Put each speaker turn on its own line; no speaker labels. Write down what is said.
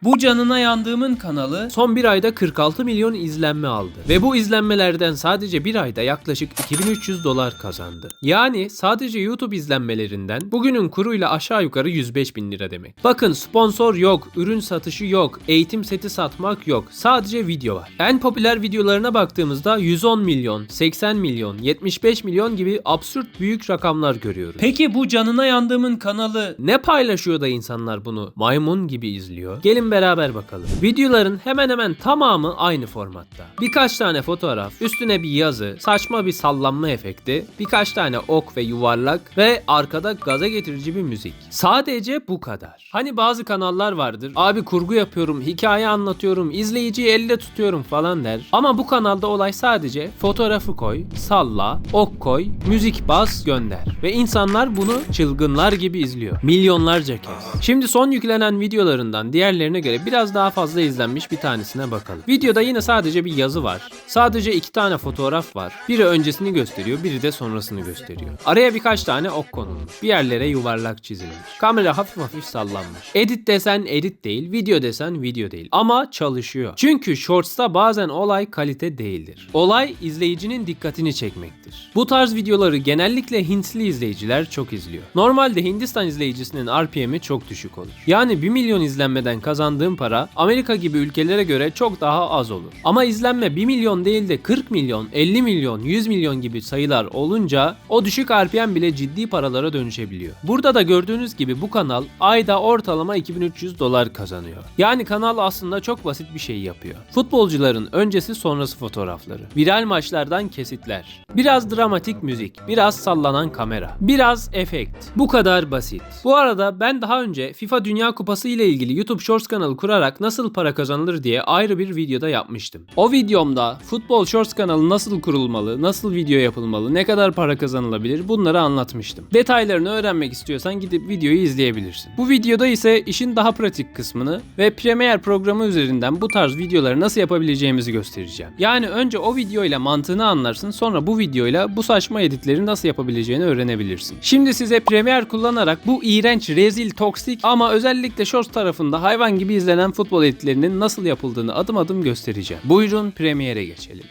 Bu canına yandığımın kanalı son bir ayda 46 milyon izlenme aldı. Ve bu izlenmelerden sadece bir ayda yaklaşık 2300 dolar kazandı. Yani sadece YouTube izlenmelerinden bugünün kuruyla aşağı yukarı 105 bin lira demek. Bakın, sponsor yok, ürün satışı yok, eğitim seti satmak yok. Sadece video var. En popüler videolarına baktığımızda 110 milyon, 80 milyon, 75 milyon gibi absürt büyük rakamlar görüyoruz. Peki bu canına yandığımın kanalı ne paylaşıyor da insanlar bunu maymun gibi izliyor? Gelin beraber bakalım. Videoların hemen hemen tamamı aynı formatta. Birkaç tane fotoğraf, üstüne bir yazı, saçma bir sallanma efekti, birkaç tane ok ve yuvarlak ve arkada gaza getirici bir müzik. Sadece bu kadar. Hani bazı kanallar vardır. Abi kurgu yapıyorum, hikaye anlatıyorum, izleyiciyi elde tutuyorum falan der. Ama bu kanalda olay sadece fotoğrafı koy, salla, ok koy, müzik bas, gönder. Ve insanlar bunu çılgınlar gibi izliyor. Milyonlarca kez. Şimdi son yüklenen videolarından diğerlerine göre biraz daha fazla izlenmiş bir tanesine bakalım. Videoda yine sadece bir yazı var. Sadece 2 tane fotoğraf var. Biri öncesini gösteriyor, biri de sonrasını gösteriyor. Araya birkaç tane ok konulmuş. Bir yerlere yuvarlak çizilmiş. Kamera hafif hafif sallanmış. Edit desen edit değil, video desen video değil. Ama çalışıyor. Çünkü Shorts'ta bazen olay kalite değildir. Olay izleyicinin dikkatini çekmektir. Bu tarz videoları genellikle Hintli izleyiciler çok izliyor. Normalde Hindistan izleyicisinin RPM'i çok düşük olur. Yani 1 milyon izlenmeden kazandığım para Amerika gibi ülkelere göre çok daha az olur. Ama izlenme 1 milyon değil de 40 milyon, 50 milyon, 100 milyon gibi sayılar olunca o düşük RPM bile ciddi paralara dönüşebiliyor. Burada da gördüğünüz gibi bu kanal ayda ortalama 2300 dolar kazanıyor. Yani kanal aslında çok basit bir şey yapıyor. Futbolcuların öncesi sonrası fotoğrafları, viral maçlardan kesitler, biraz dramatik müzik, biraz sallanan kamera, biraz efekt. Bu kadar basit. Bu arada ben daha önce FIFA Dünya Kupası ile ilgili YouTube Shorts kanalı kurarak nasıl para kazanılır diye ayrı bir videoda yapmıştım. O videomda futbol Shorts kanalı nasıl kurulmalı, nasıl video yapılmalı, ne kadar para kazanılabilir bunları anlatmıştım. Detaylarını öğrenmek istiyorsan gidip videoyu izleyebilirsin. Bu videoda ise işin daha pratik kısmını ve Premiere programı üzerinden bu tarz videoları nasıl yapabileceğimizi göstereceğim. Yani önce o videoyla mantığını anlarsın, sonra bu videoyla bu saçma editleri nasıl yapabileceğini öğrenebilirsin. Şimdi size Premiere kullanarak bu iğrenç, rezil, toksik ama özellikle Shorts tarafında hayvan gibi izlenen futbol editlerinin nasıl yapıldığını adım adım göstereceğim. Buyurun Premiere'e geçelim.